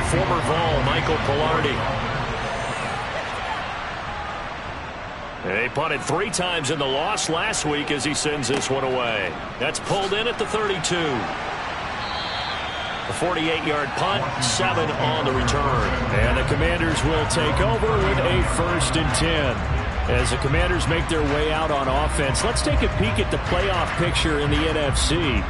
former Vol, Michael Pilardi. He punted 3 times in the loss last week as he sends this one away. That's pulled in at the 32. A 48-yard punt, 7 on the return. And the Commanders will take over with a 1st and 10. As the Commanders make their way out on offense, let's take a peek at the playoff picture in the NFC.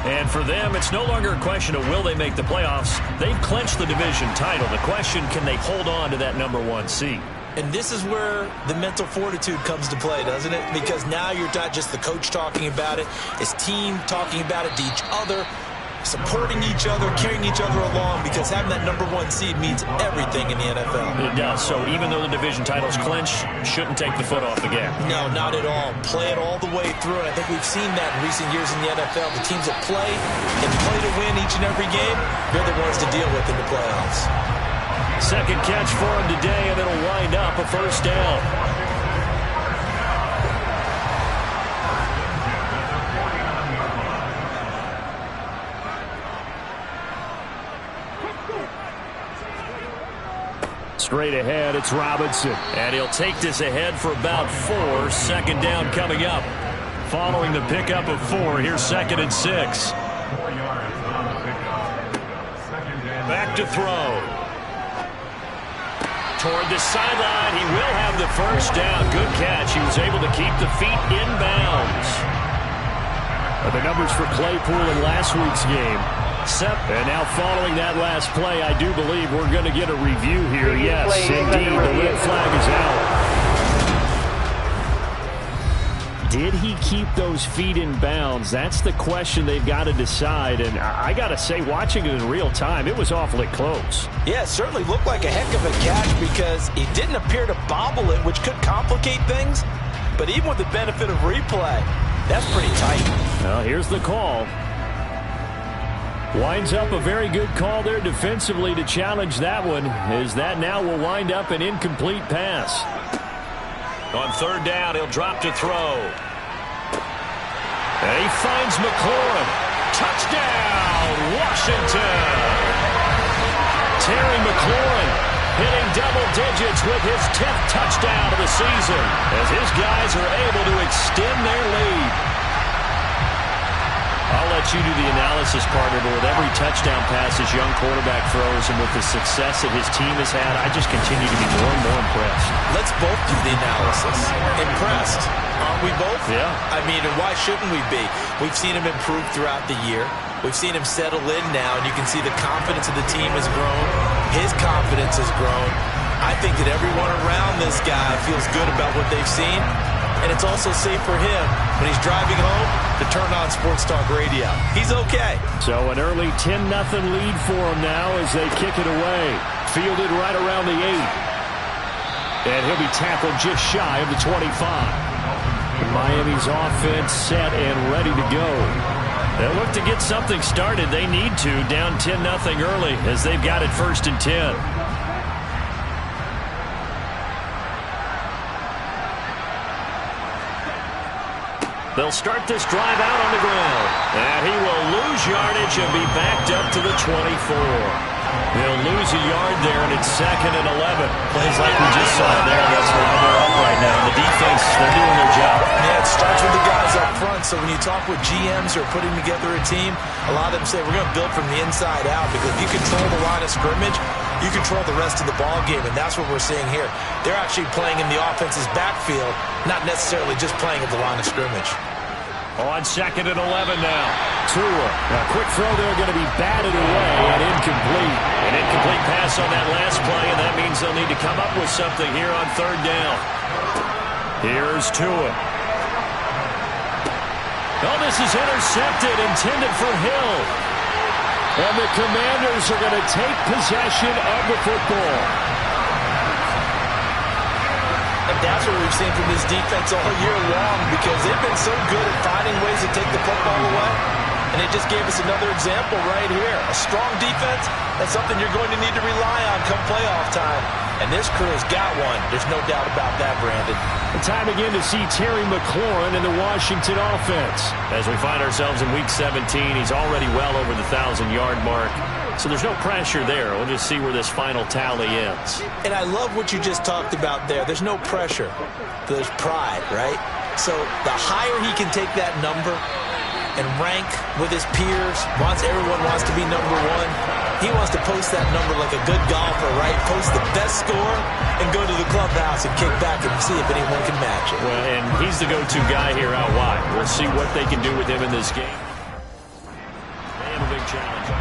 And for them, it's no longer a question of will they make the playoffs. They've clinched the division title. The question, can they hold on to that #1 seed? And this is where the mental fortitude comes to play, doesn't it? Because now you're not just the coach talking about it, it's team talking about it to each other, supporting each other, carrying each other along, because having that #1 seed means everything in the NFL. It does. So even though the division title's clinched, shouldn't take the foot off the gas. No, not at all. Play it all the way through. And I think we've seen that in recent years in the NFL. The teams that play and play to win each and every game, they're the ones to deal with in the playoffs. Second catch for him today, and it'll wind up a 1st down. Straight ahead, it's Robinson. And he'll take this ahead for about 4. 2nd down coming up. Following the pickup of 4, here's 2nd and 6. Back to throw. Toward the sideline, he will have the 1st down. Good catch. He was able to keep the feet in bounds. The numbers for Claypool in last week's game. And now following that last play, I do believe we're going to get a review here. Yes, indeed, the red flag is out. Did he keep those feet in bounds? That's the question they've got to decide. And I got to say, watching it in real time, it was awfully close. Yeah, it certainly looked like a heck of a catch because he didn't appear to bobble it, which could complicate things. But even with the benefit of replay, that's pretty tight. Well, here's the call. Winds up a very good call there defensively to challenge that one, as that now will wind up an incomplete pass. On 3rd down, he'll drop to throw. And he finds McLaurin. Touchdown, Washington! Terry McLaurin hitting double digits with his 10th touchdown of the season, as his guys are able to extend their lead. I'll let you do the analysis, partner, but with every touchdown pass his young quarterback throws and with the success that his team has had, I just continue to be more and more impressed. Let's both do the analysis. Impressed. Aren't we both? Yeah. I mean, and why shouldn't we be? We've seen him improve throughout the year. We've seen him settle in now, and you can see the confidence of the team has grown. His confidence has grown. I think that everyone around this guy feels good about what they've seen. And it's also safe for him when he's driving home to turn on Sports Talk Radio. He's okay. So an early 10-0 lead for him now as they kick it away. Fielded right around the 8. And he'll be tackled just shy of the 25. Miami's offense set and ready to go. They'll look to get something started. They need to, down 10-0 early as they've got it 1st and 10. They'll start this drive out on the ground. And he will lose yardage and be backed up to the 24. He'll lose a yard there, and it's 2nd and 11. Plays like we just saw there. That's why they're up right now. The defense, they're doing their job. Yeah, it starts with the guys up front. So when you talk with GMs who are putting together a team, a lot of them say we're going to build from the inside out because if you control the line of scrimmage, you control the rest of the ball game, and that's what we're seeing here. They're actually playing in the offense's backfield, not necessarily just playing at the line of scrimmage. On 2nd and 11 now. Tua. A quick throw there going to be batted away and incomplete. An incomplete pass on that last play, and that means they'll need to come up with something here on 3rd down. Here's Tua. Oh, this is intercepted, intended for Hill. And the Commanders are going to take possession of the football. And that's what we've seen from this defense all year long because they've been so good at finding ways to take the football away. And it just gave us another example right here. A strong defense, that's something you're going to need to rely on come playoff time. And this crew has got one. There's no doubt about that, Brandon. Time again to see Terry McLaurin in the Washington offense. As we find ourselves in Week 17, he's already well over the 1,000-yard mark. So there's no pressure there. We'll just see where this final tally ends. And I love what you just talked about there. There's no pressure. There's pride, right? So the higher he can take that number and rank with his peers, everyone wants to be number one. He wants to post that number like a good golfer, right? Post the best score and go to the clubhouse and kick back and see if anyone can match it. Well, and he's the go-to guy here out wide. We'll see what they can do with him in this game. They have a big challenge.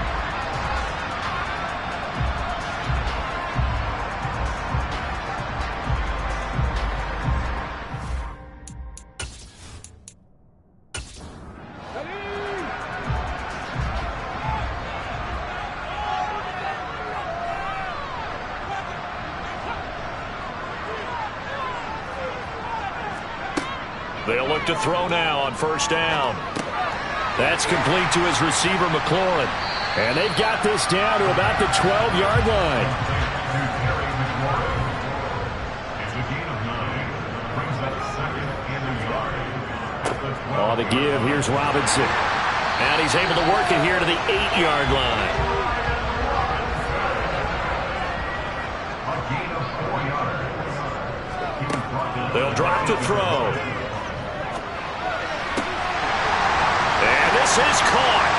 They'll look to throw now on first down. That's complete to his receiver, McLaurin. And they've got this down to about the 12-yard line. On the give, here's Robinson. And he's able to work it here to the 8-yard line. They'll drop to throw. This is caught.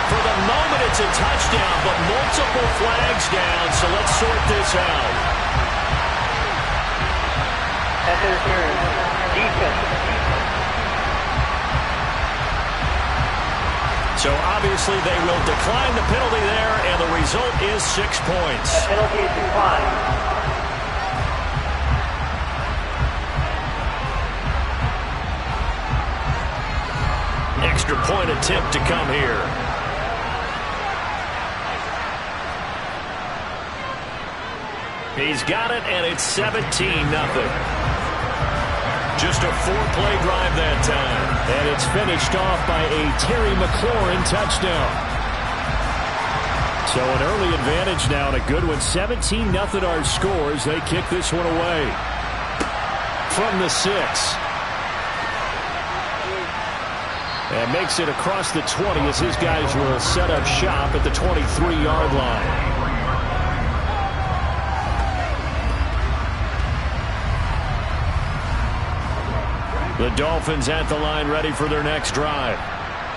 For the moment, it's a touchdown, but multiple flags down, so let's sort this out. So obviously they will decline the penalty there, and the result is 6 points. The penalty is declined. Extra point attempt to come here. He's got it, and it's 17-0. Just a 4-play drive that time. And it's finished off by a Terry McLaurin touchdown. So an early advantage now, and a good one. 17-0 our scores. They kick this one away. From the 6. And makes it across the 20 as his guys will set up shop at the 23-yard line. The Dolphins at the line ready for their next drive.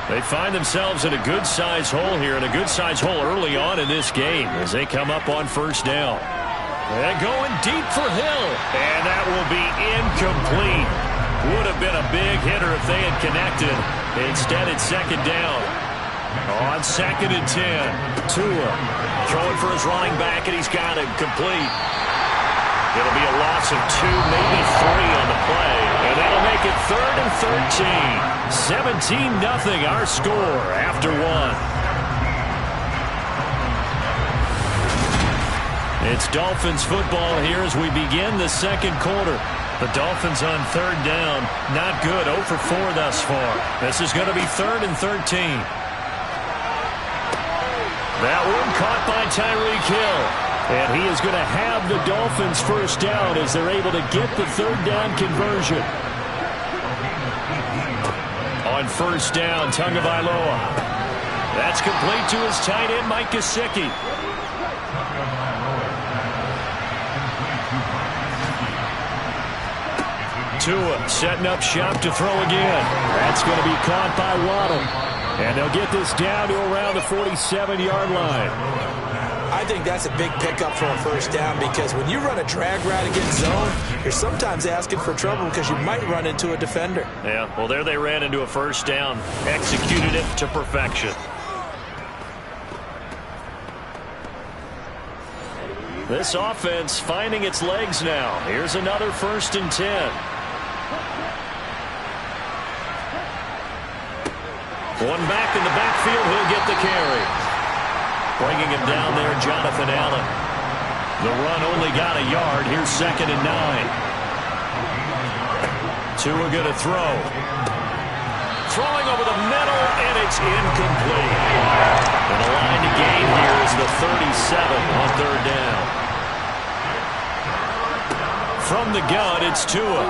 They find themselves in a good-sized hole here, and a good-sized hole early on in this game as they come up on first down. And going deep for Hill. And that will be incomplete. Would have been a big hitter if they had connected. Instead, it's second down. On 2nd and 10. Tua throwing for his running back, and he's got it complete. It'll be a loss of 2, maybe 3 on the play. And that'll make it 3rd and 13. 17-0 our score after 1. It's Dolphins football here as we begin the second quarter. The Dolphins on 3rd down. Not good. 0 for 4 thus far. This is going to be 3rd and 13. That one caught by Tyreek Hill. And he is going to have the Dolphins first down as they're able to get the 3rd down conversion. On first down, Tagovailoa. That's complete to his tight end, Mike Gesicki. Tua setting up shop to throw again. That's going to be caught by Waddle. And they'll get this down to around the 47-yard line. I think that's a big pickup for a first down because when you run a drag route against zone, you're sometimes asking for trouble because you might run into a defender. Yeah, well, there they ran into a first down. Executed it to perfection. This offense finding its legs now. Here's another 1st and 10. One back in the backfield, he'll get the carry. Bringing him down there, Jonathan Allen. The run only got a yard. Here's 2nd and 9. Tua going to throw. Throwing over the middle, and it's incomplete. And the line to gain here is the 37 on 3rd down. From the gun, it's Tua.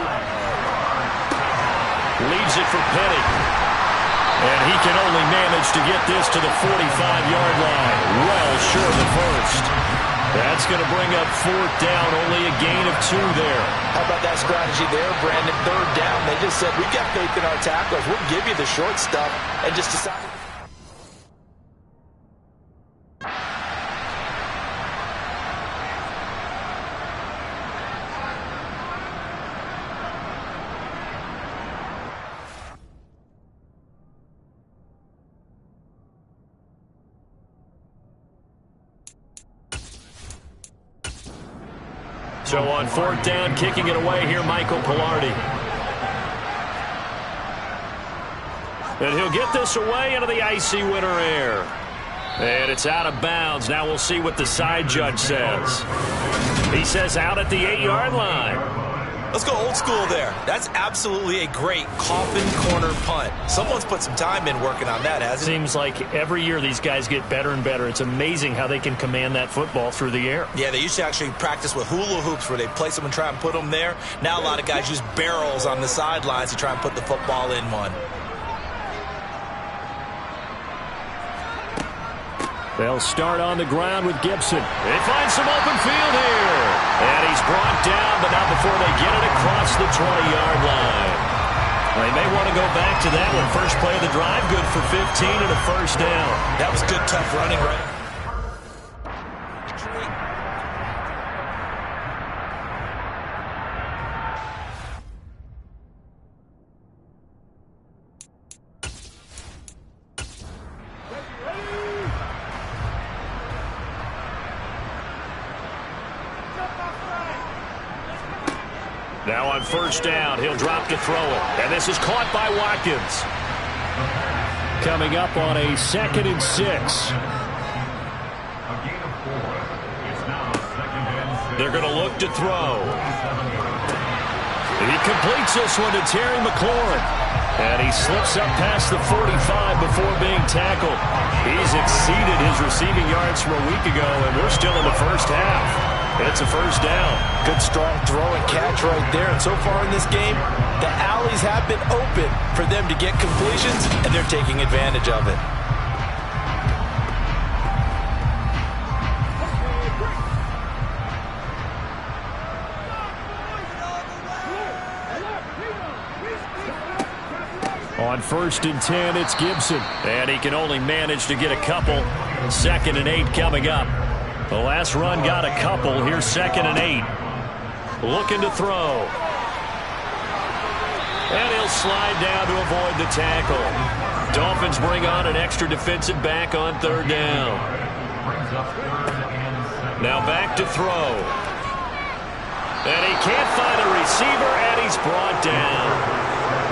Leaves it for Penny. And he can only manage to get this to the 45-yard line. Well short of the first. That's going to bring up 4th down, only a gain of 2 there. How about that strategy there, Brandon? 3rd down. They just said, we've got faith in our tacklers. We'll give you the short stuff, and just decided. So on 4th down, kicking it away here, Michael Pilardi. And he'll get this away into the icy winter air. And it's out of bounds. Now we'll see what the side judge says. He says out at the 8-yard line. Let's go old school there. That's absolutely a great coffin corner punt. Someone's put some time in working on that, hasn't it? Seems like every year these guys get better and better. It's amazing how they can command that football through the air. Yeah, they used to actually practice with hula hoops where they place them and try and put them there. Now a lot of guys use barrels on the sidelines to try and put the football in one. They'll start on the ground with Gibson. They find some open field here. And he's brought down, but not before they get it across the 20-yard line. They may want to go back to that one. First play of the drive, good for 15 and a first down. That was good, tough running, right? Now on first down, he'll drop to throw it. And this is caught by Watkins. Coming up on a 2nd and 6. They're going to look to throw. He completes this one to Terry McLaurin. And he slips up past the 45 before being tackled. He's exceeded his receiving yards from a week ago, and we're still in the first half. It's a first down. Good strong throw and catch right there. And so far in this game, the alleys have been open for them to get completions, and they're taking advantage of it. On 1st and 10, it's Gibson. And he can only manage to get a couple. 2nd and 8 coming up. The last run got a couple. Here's 2nd and 8. Looking to throw. And he'll slide down to avoid the tackle. Dolphins bring on an extra defensive back on 3rd down. Now back to throw. And he can't find a receiver, and he's brought down.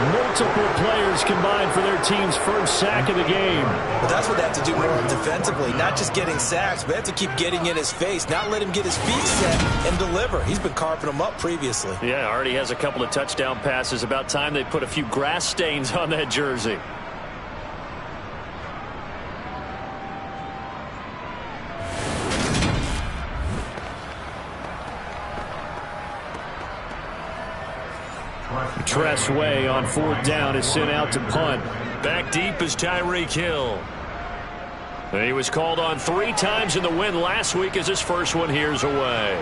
Multiple players combined for their team's first sack of the game. But that's what they have to do more defensively. Not just getting sacks, but they have to keep getting in his face. Not let him get his feet set and deliver. He's been carving them up previously. Yeah, already has a couple of touchdown passes. About time they put a few grass stains on that jersey. Tress Way on 4th down is sent out to punt. Back deep is Tyreek Hill. He was called on 3 times in the win last week as his first one here's away.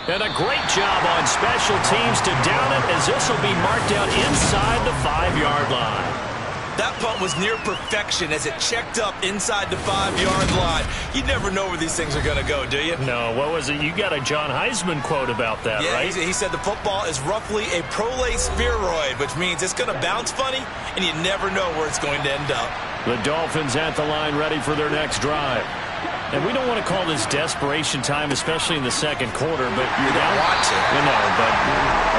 And a great job on special teams to down it as this will be marked out inside the 5-yard line. That punt was near perfection as it checked up inside the 5-yard line. You never know where these things are going to go, do you? No, what was it? You got a John Heisman quote about that, yeah, right? He said the football is roughly a prolate spheroid, which means it's going to bounce funny, and you never know where it's going to end up. The Dolphins at the line ready for their next drive. And we don't want to call this desperation time, especially in the second quarter, but you're down. Watch it. No, but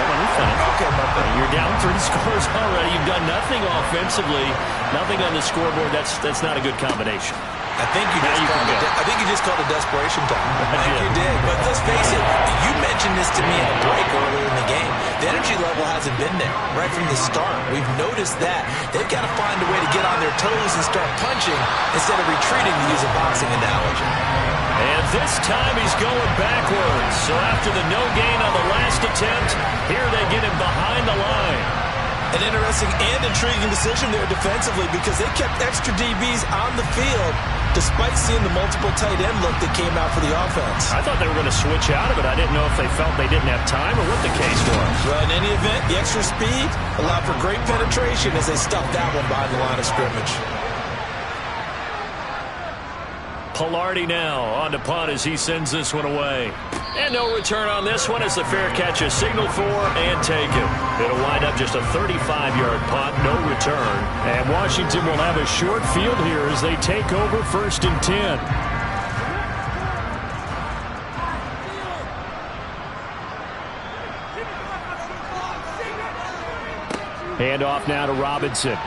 let me finish. Okay, you're down 3 scores already. You've done nothing offensively, nothing on the scoreboard. That's not a good combination. I think you just called it desperation time. I think you did. But let's face it, you mentioned this to me in a break earlier in the game. The energy level hasn't been there right from the start. We've noticed that. They've got to find a way to get on their toes and start punching instead of retreating, to use a boxing analogy. And this time he's going backwards. So after the no gain on the last attempt, here they get him behind the line. An interesting and intriguing decision there defensively, because they kept extra DBs on the field despite seeing the multiple tight end look that came out for the offense. I thought they were going to switch out of it. I didn't know if they felt they didn't have time or what the case was. Well, in any event, the extra speed allowed for great penetration as they stuffed that one behind the line of scrimmage. Pilardi now on to punt as he sends this one away. And no return on this one as the fair catch is signaled for and taken. It'll wind up just a 35-yard punt, no return. And Washington will have a short field here as they take over 1st and 10. Handoff now to Robinson.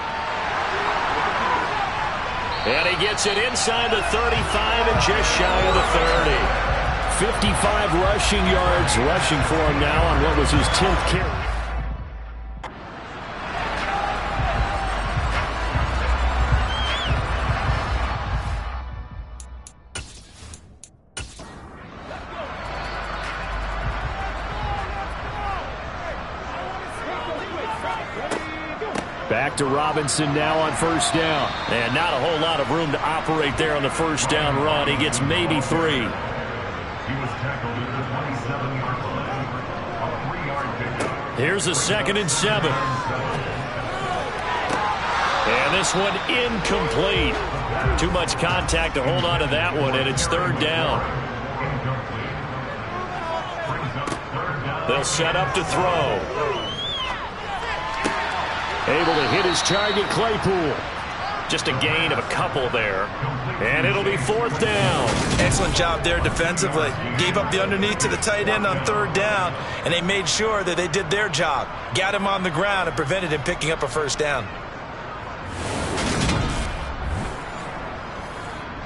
And he gets it inside the 35 and just shy of the 30. 55 rushing yards rushing for him now on what was his 10th carry. Back to Robinson now on 1st down. And not a whole lot of room to operate there on the 1st down run. He gets maybe 3. He was tackled at the 27-yard line. A 3-yard pickup. Here's a 2nd and 7. And this one incomplete. Too much contact to hold on to that one, and it's 3rd down. They'll set up to throw. Able to hit his target, Claypool. Just a gain of a couple there. And it'll be 4th down. Excellent job there defensively. Gave up the underneath to the tight end on 3rd down, and they made sure that they did their job. Got him on the ground and prevented him picking up a 1st down.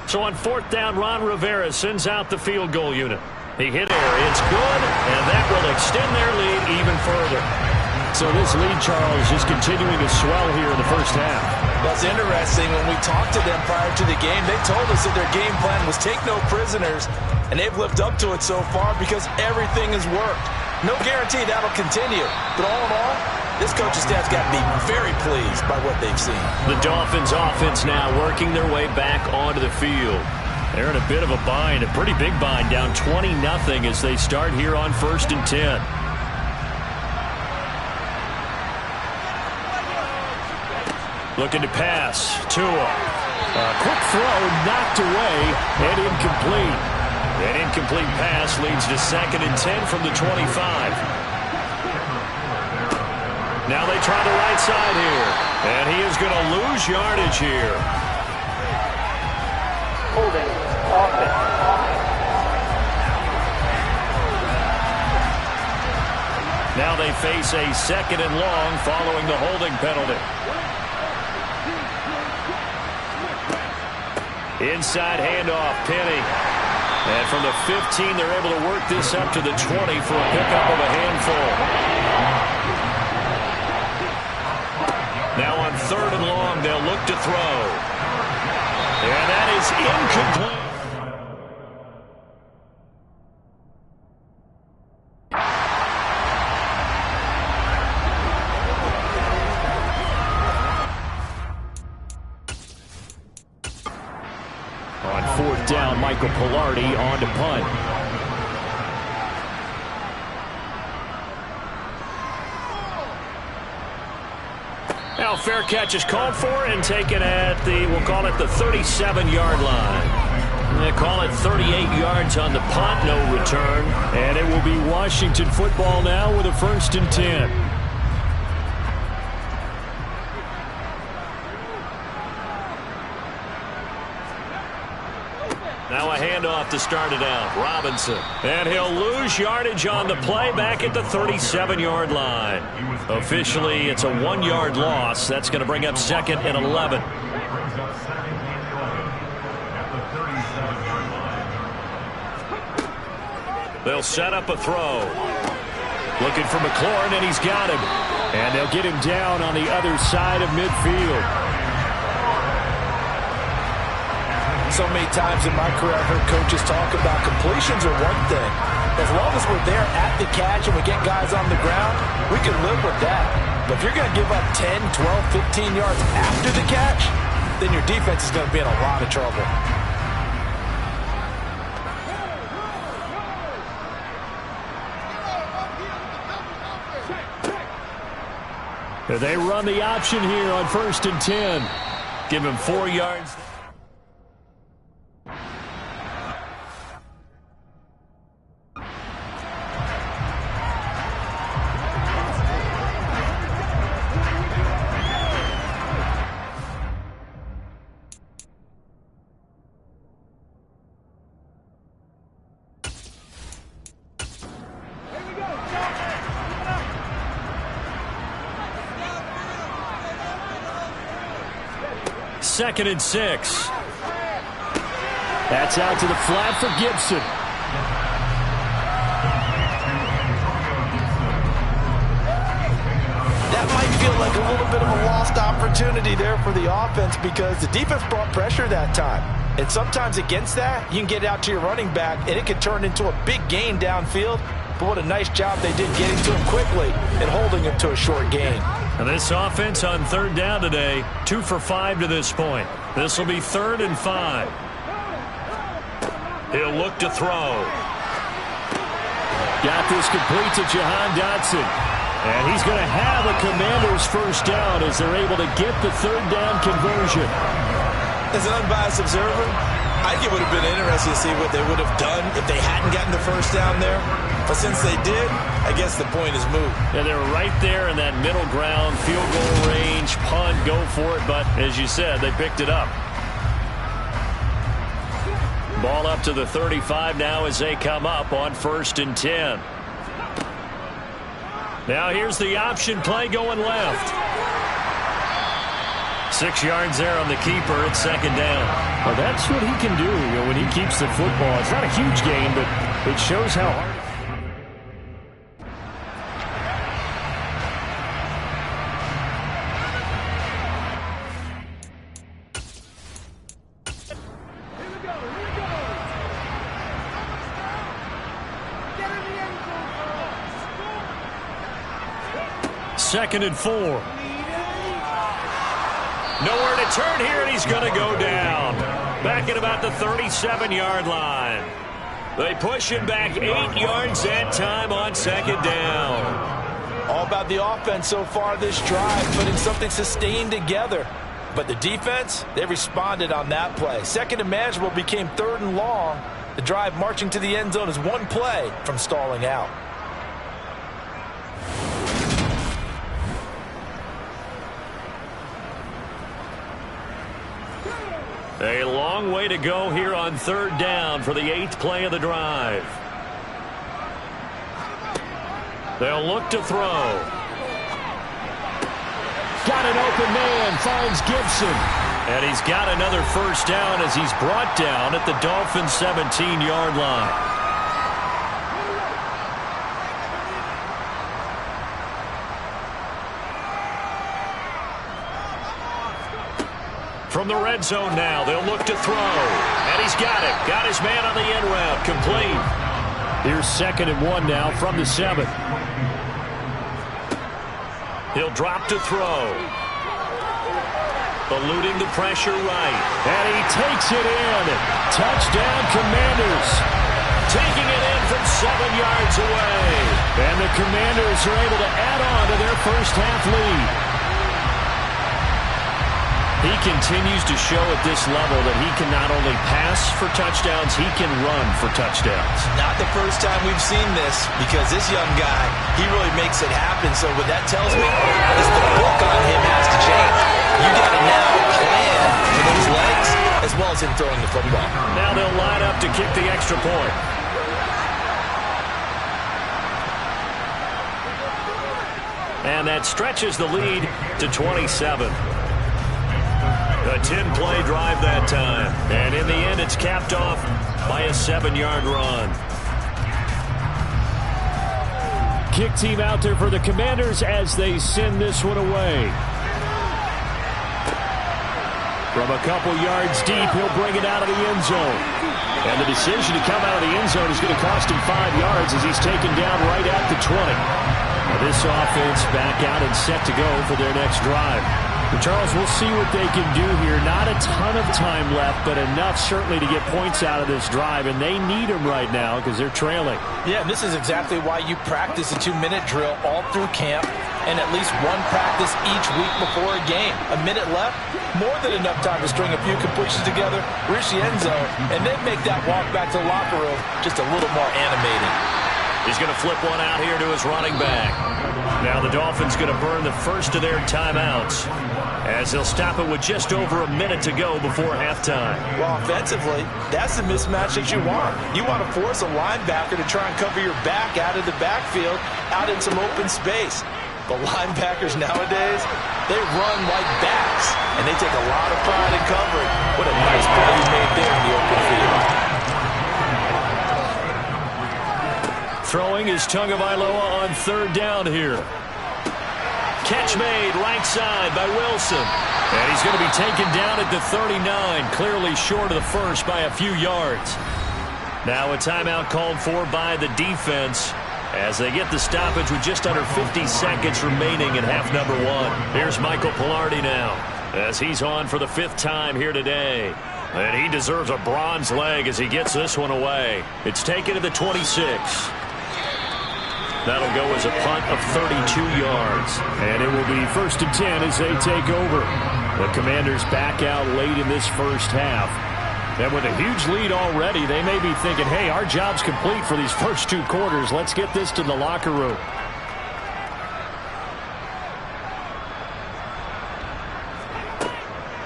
So on 4th down, Ron Rivera sends out the field goal unit. He hit there. It's good, and that will extend their lead even further. So this lead, Charles, is continuing to swell here in the 1st half. Well, it's interesting. When we talked to them prior to the game, they told us that their game plan was take no prisoners, and they've lived up to it so far because everything has worked. No guarantee that'll continue. But all in all, this coaching staff's got to be very pleased by what they've seen. The Dolphins offense now working their way back onto the field. They're in a bit of a bind, a pretty big bind, down 20-0 as they start here on 1st and 10. Looking to pass. Tua. A quick throw knocked away and incomplete. An incomplete pass leads to 2nd and 10 from the 25. Now they try the right side here. And he is going to lose yardage here. Holding. Offense. Now they face a 2nd and long following the holding penalty. Inside handoff, Penny. And from the 15, they're able to work this up to the 20 for a pickup of a handful. Now on 3rd and long, they'll look to throw. And that is incomplete. On 4th down, Michael Pilardi on to punt. Now fair catch is called for and taken at the, we'll call it the 37-yard line. They call it 38 yards on the punt, no return. And it will be Washington football now with a 1st and 10. Now a handoff to start it out. Robinson. And he'll lose yardage on the play back at the 37-yard line. Officially, it's a 1-yard loss. That's going to bring up 2nd and 11. They'll set up a throw. Looking for McLaurin, and he's got him. And they'll get him down on the other side of midfield. So many times in my career I've heard coaches talk about completions are one thing. As long as we're there at the catch and we get guys on the ground, we can live with that. But if you're going to give up 10, 12, 15 yards after the catch, then your defense is going to be in a lot of trouble. They run the option here on 1st and 10. Give him 4 yards. Second and 6. That's out to the flat for Gibson. That might feel like a little bit of a lost opportunity there for the offense because the defense brought pressure that time. And sometimes against that, you can get out to your running back, and it could turn into a big gain downfield. But what a nice job they did getting to him quickly and holding him to a short gain. And this offense on 3rd down today, 2 for 5 to this point. This will be 3rd and 5. He'll look to throw. Got this complete to Jahan Dotson. And he's going to have a Commanders first down as they're able to get the 3rd down conversion. As an unbiased observer, I think it would have been interesting to see what they would have done if they hadn't gotten the first down there. But since they did, I guess the point is moot. Yeah, they were right there in that middle ground, field goal range, punt, go for it. But as you said, they picked it up. Ball up to the 35 now as they come up on 1st and 10. Now here's the option play going left. 6 yards there on the keeper. It's 2nd down. Well, that's what he can do, when he keeps the football. It's not a huge gain, but it shows how hard. Second and 4. Nowhere to turn here, and he's going to go down. Back at about the 37-yard line. They push him back 8 yards that time on 2nd down. All about the offense so far this drive, putting something sustained together. But the defense, they responded on that play. 2nd and manageable became 3rd and long. The drive marching to the end zone is one play from stalling out. A long way to go here on 3rd down for the 8th play of the drive. They'll look to throw. Got an open man, finds Gibson. And he's got another first down as he's brought down at the Dolphins' 17-yard line. From the red zone now, they'll look to throw. And he's got it. Got his man on the end route. Complete. Here's 2nd and 1 now from the 7. He'll drop to throw. Eluding the pressure right. And he takes it in. Touchdown, Commanders. Taking it in from 7 yards away. And the Commanders are able to add on to their first half lead. He continues to show at this level that he can not only pass for touchdowns, he can run for touchdowns. Not the first time we've seen this, because this young guy, he really makes it happen. So what that tells me is the book on him has to change. You got to now plan for those legs as well as him throwing the football. Now they'll line up to kick the extra point. And that stretches the lead to 27. A 10-play drive that time. And in the end, it's capped off by a 7-yard run. Kick team out there for the Commanders as they send this one away. From a couple yards deep, he'll bring it out of the end zone. And the decision to come out of the end zone is going to cost him 5 yards as he's taken down right at the 20. Now this offense back out and set to go for their next drive. Well, Charles, we'll see what they can do here. Not a ton of time left, but enough certainly to get points out of this drive, and they need them right now because they're trailing. Yeah, this is exactly why you practice a 2-minute drill all through camp and at least one practice each week before a game. A minute left, more than enough time to string a few completions together, reach the end zone, and then make that walk back to the locker room just a little more animated. He's going to flip one out here to his running back. Now the Dolphins going to burn the first of their timeouts as they'll stop it with just over a minute to go before halftime. Well, offensively, that's the mismatch that you want. You want to force a linebacker to try and cover your back out of the backfield, out in some open space. The linebackers nowadays, they run like backs, and they take a lot of pride in covering. What a nice play you made there in the open field. Throwing is Tagovailoa on third down here. Catch made right side by Wilson. And he's going to be taken down at the 39, clearly short of the first by a few yards. Now a timeout called for by the defense as they get the stoppage with just under 50 seconds remaining in half number 1. Here's Michael Pilardi now as he's on for the 5th time here today. And he deserves a bronze leg as he gets this one away. It's taken to the 26. That'll go as a punt of 32 yards. And it will be 1st and 10 as they take over. The Commanders back out late in this first half. And with a huge lead already, they may be thinking, hey, our job's complete for these first 2 quarters. Let's get this to the locker room.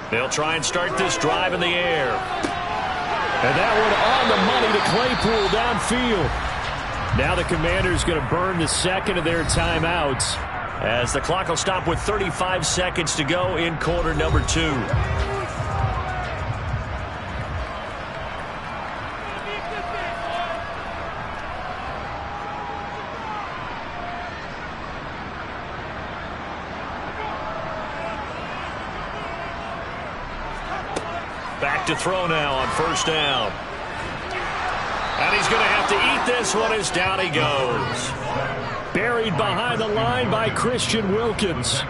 They'll try and start this drive in the air. And that one on the money to Claypool downfield. Now the Commanders going to burn the second of their timeouts as the clock will stop with 35 seconds to go in quarter number 2. Back to throw now on first down. And he's going to have to eat this one as down he goes. Buried behind the line by Christian Wilkins.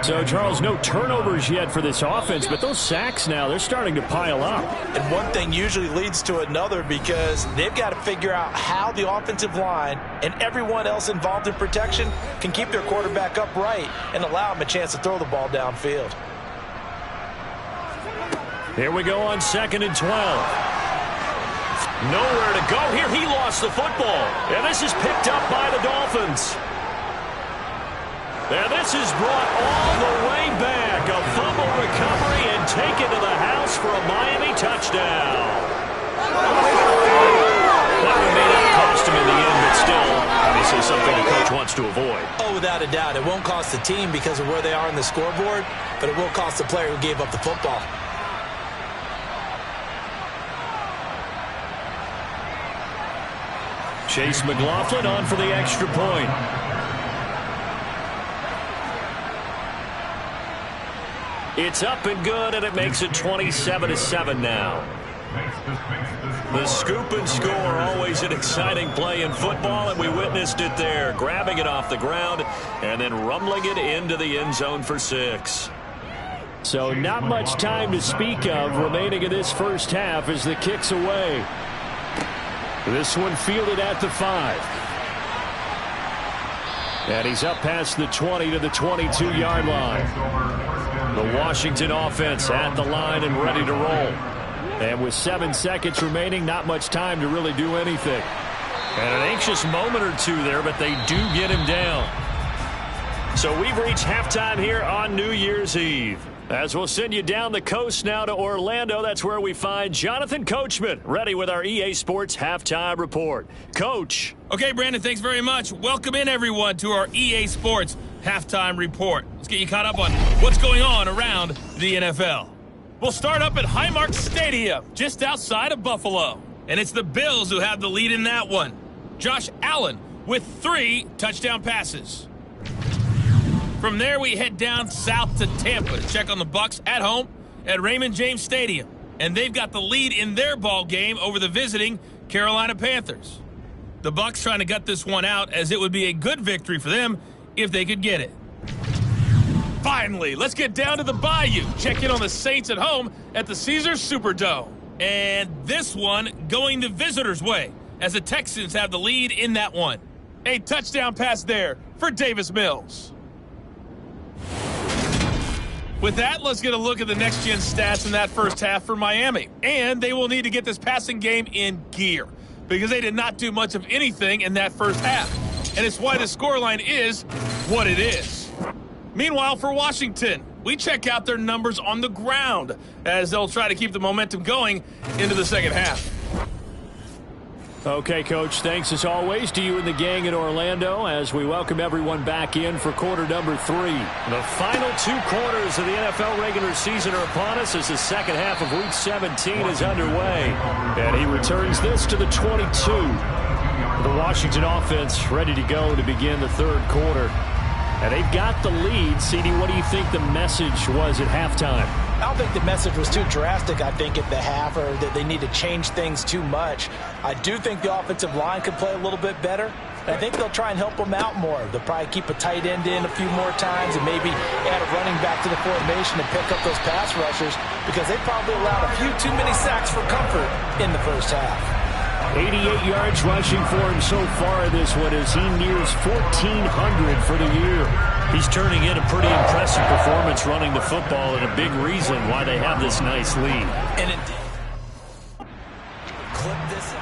So, Charles, no turnovers yet for this offense, but those sacks now, they're starting to pile up. And one thing usually leads to another because they've got to figure out how the offensive line and everyone else involved in protection can keep their quarterback upright and allow him a chance to throw the ball downfield. Here we go on 2nd and 12. Nowhere to go here. He lost the football. And this is picked up by the Dolphins. And this is brought all the way back. A fumble recovery and taken to the house for a Miami touchdown. That one may not cost him in the end, but still, obviously something the coach wants to avoid. Oh, without a doubt. It won't cost the team because of where they are in the scoreboard, but it will cost the player who gave up the football. Chase McLaughlin on for the extra point. It's up and good, and it makes it 27-7 now. The scoop and score, always an exciting play in football, and we witnessed it there. Grabbing it off the ground and then rumbling it into the end zone for 6. So not much time to speak of remaining in this first half as the kick's away. This one fielded at the 5. And he's up past the 20 to the 22-yard line. The Washington offense at the line and ready to roll. And with 7 seconds remaining, not much time to really do anything. And an anxious moment or two there, but they do get him down. So we've reached halftime here on New Year's Eve. As we'll send you down the coast now to Orlando, that's where we find Jonathan Coachman, ready with our EA Sports Halftime Report. Coach. Okay, Brandon, thanks very much. Welcome in, everyone, to our EA Sports Halftime Report. Let's get you caught up on what's going on around the NFL. We'll start up at Highmark Stadium, just outside of Buffalo. And it's the Bills who have the lead in that one. Josh Allen with 3 touchdown passes. From there, we head down south to Tampa to check on the Bucs at home at Raymond James Stadium, and they've got the lead in their ball game over the visiting Carolina Panthers. The Bucs trying to gut this one out, as it would be a good victory for them if they could get it. Finally, let's get down to the Bayou. Check in on the Saints at home at the Caesars Superdome. And this one going the visitors' way, as the Texans have the lead in that one. A touchdown pass there for Davis Mills. With that, let's get a look at the next-gen stats in that first half for Miami. And they will need to get this passing game in gear, because they did not do much of anything in that first half. And it's why the scoreline is what it is. Meanwhile, for Washington, we check out their numbers on the ground, as they'll try to keep the momentum going into the second half. Okay, Coach, thanks as always to you and the gang in Orlando as we welcome everyone back in for quarter number 3. The final 2 quarters of the NFL regular season are upon us as the second half of Week 17 is underway. And he returns this to the 22. The Washington offense ready to go to begin the third quarter. And they've got the lead. CD, what do you think the message was at halftime? I don't think the message was too drastic, I think, at the half, or that they need to change things too much. I do think the offensive line could play a little bit better. And I think they'll try and help them out more. They'll probably keep a tight end in a few more times and maybe add a running back to the formation to pick up those pass rushers, because they probably allowed a few too many sacks for comfort in the first half. 88 yards rushing for him so far this one as he nears 1,400 for the year. He's turning in a pretty impressive performance running the football, and a big reason why they have this nice lead. And it clip this up.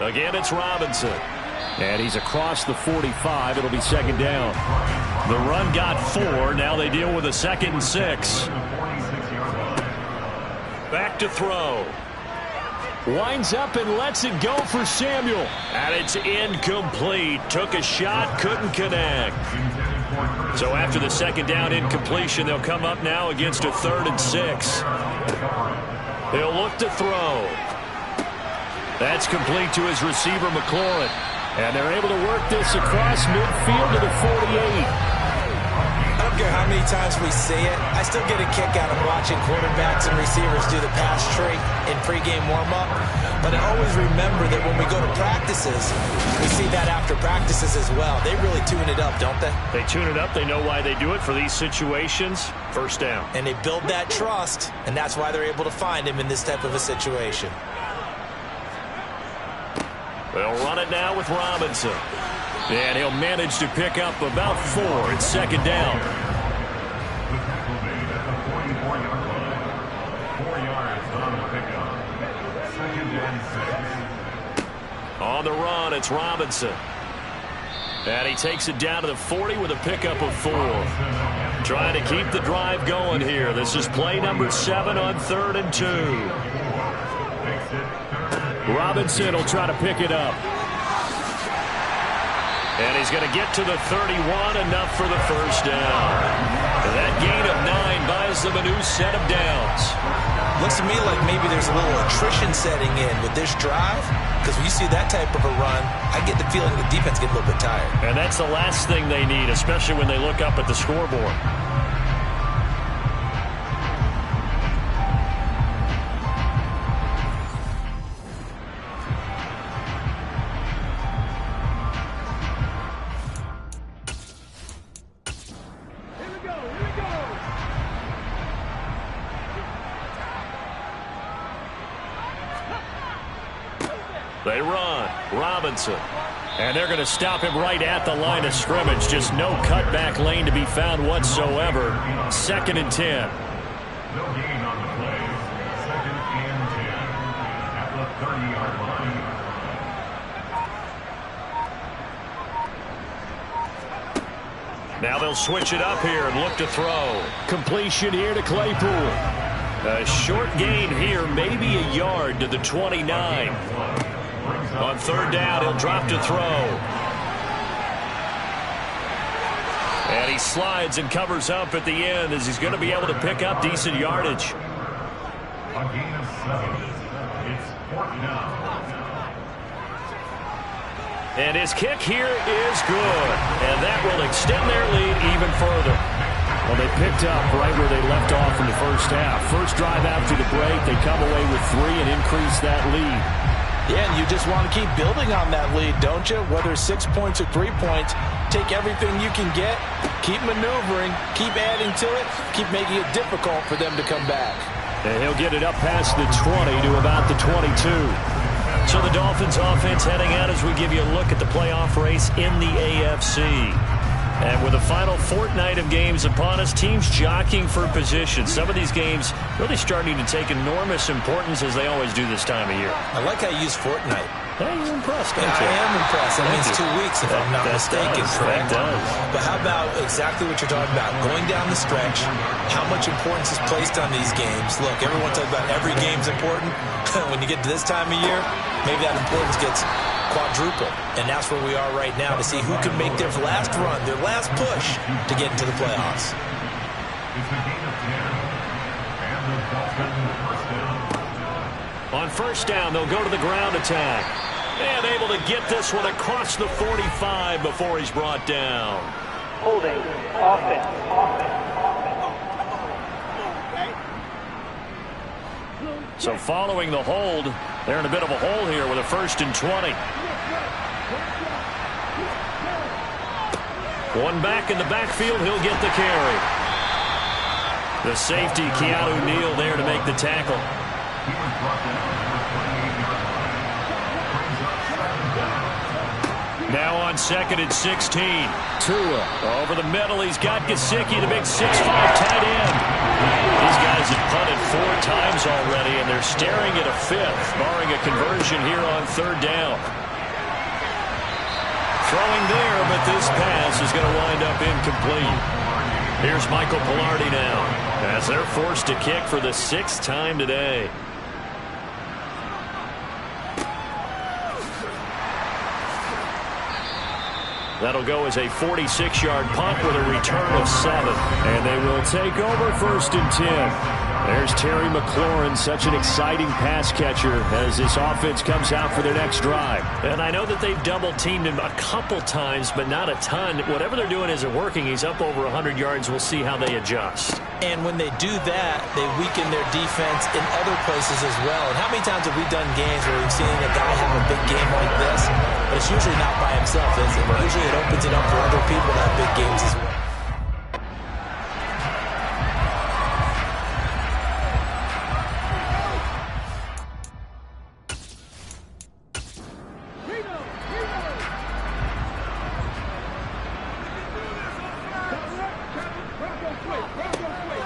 Again, it's Robinson. And he's across the 45. It'll be second down. The run got 4. Now they deal with a 2nd and 6. Back to throw. Winds up and lets it go for Samuel. And it's incomplete. Took a shot, couldn't connect. So after the second down incompletion, they'll come up now against a 3rd and 6. They'll look to throw. That's complete to his receiver, McLaurin. And they're able to work this across midfield to the 48. I don't care how many times we see it, I still get a kick out of watching quarterbacks and receivers do the pass tree in pregame warm-up. But I always remember that when we go to practices, we see that after practices as well. They really tune it up, don't they? They tune it up. They know why they do it for these situations. First down. And they build that trust, and that's why they're able to find him in this type of a situation. They'll run it now with Robinson. And he'll manage to pick up about 4. It's second down. The tackle made at the 44-yard line. 4 yards on the pickup. 2nd and 6. On the run, it's Robinson. And he takes it down to the 40 with a pickup of 4. Trying to keep the drive going here. This is play number 7 on 3rd and 2. Robinson will try to pick it up. And he's going to get to the 31, enough for the first down. That gain of 9 buys them a new set of downs. Looks to me like maybe there's a little attrition setting in with this drive, because when you see that type of a run, I get the feeling the defense gets a little bit tired. And that's the last thing they need, especially when they look up at the scoreboard. They run. Robinson. And they're going to stop him right at the line of scrimmage. Just no cutback lane to be found whatsoever. 2nd and 10. No gain on the play. 2nd and 10 at the 30-yard line. Now they'll switch it up here and look to throw. Completion here to Claypool. A short gain here, maybe a yard to the 29. On 3rd down, he'll drop to throw. And he slides and covers up at the end as he's going to be able to pick up decent yardage. A gain of 7. It's 4th down. And his kick here is good. And that will extend their lead even further. Well, they picked up right where they left off in the first half. First drive after the break, they come away with 3 and increase that lead. Yeah, and you just want to keep building on that lead, don't you? Whether it's 6 points or 3 points, take everything you can get, keep maneuvering, keep adding to it, keep making it difficult for them to come back. And he'll get it up past the 20 to about the 22. So the Dolphins offense heading out as we give you a look at the playoff race in the AFC. And with the final fortnight of games upon us, teams jockeying for position. Some of these games really starting to take enormous importance as they always do this time of year. I like how you use fortnight. Hey, you're impressed, don't Yeah, you? I am impressed. That means 2 weeks, if I'm not mistaken. That does. But how about exactly what you're talking about? Going down the stretch, how much importance is placed on these games. Look, everyone talks about every game's important. When you get to this time of year, maybe that importance gets quadruple. And that's where we are right now to see who can make their last run, their last push to get into the playoffs. It's a gain of 10. And the Dolphins first down. On first down, they'll go to the ground attack. And able to get this one across the 45 before he's brought down. Holding. Offense. So following the hold, they're in a bit of a hole here with a 1st and 20. One back in the backfield, he'll get the carry. The safety, Keanu Neal, there to make the tackle. Now on 2nd and 16. Tua over the middle. He's got Gesicki, the big 6'5" tight end. These guys have punted 4 times already, and they're staring at a 5th, barring a conversion here on 3rd down. Throwing there, but this pass is going to wind up incomplete. Here's Michael Pilardi now, as they're forced to kick for the 6th time today. That'll go as a 46-yard punt with a return of 7. And they will take over 1st and 10. There's Terry McLaurin, such an exciting pass catcher as this offense comes out for their next drive. And I know that they've double-teamed him a couple times, but not a ton. Whatever they're doing isn't working. He's up over 100 yards. We'll see how they adjust. And when they do that, they weaken their defense in other places as well. And how many times have we done games where we've seen a guy have a big game like this? But it's usually not by himself, is it? Usually it opens it up for other people to have big games as well.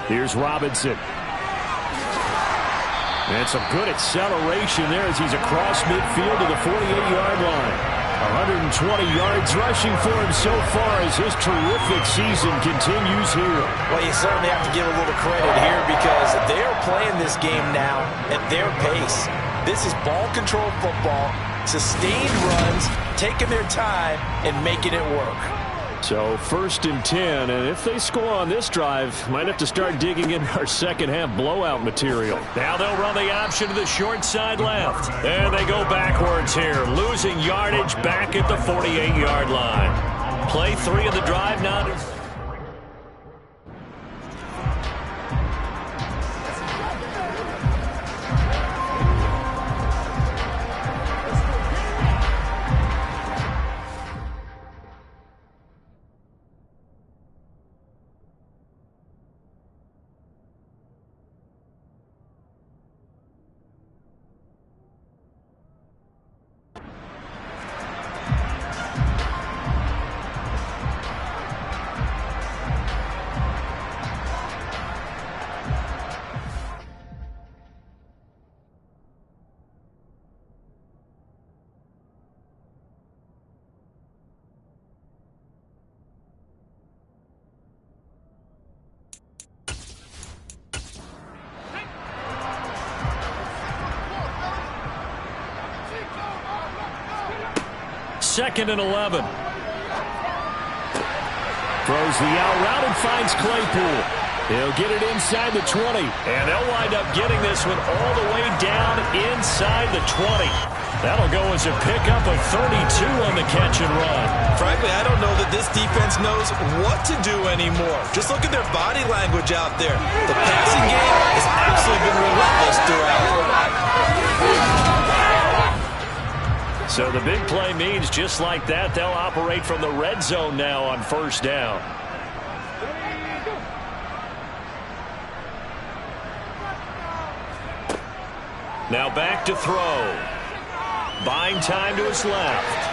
Here's Robinson. And some good acceleration there as he's across midfield to the 48-yard line. 120 yards rushing for him so far as his terrific season continues here. Well, you certainly have to give a little credit here because they're playing this game now at their pace. This is ball control football, sustained runs, taking their time, and making it work. So 1st and 10, and if they score on this drive, might have to start digging in our second half blowout material. Now they'll run the option to the short side left. And they go backwards here, losing yardage back at the 48-yard line. Play 3 of the drive now. Second and 11. Throws the out route and finds Claypool. He'll get it inside the 20. And they'll wind up getting this one all the way down inside the 20. That'll go as a pickup of 32 on the catch and run. Frankly, I don't know that this defense knows what to do anymore. Just look at their body language out there. The passing game has absolutely been relentless throughout. So the big play means just like that, they'll operate from the red zone now on first down. Now back to throw. Buying time to his left.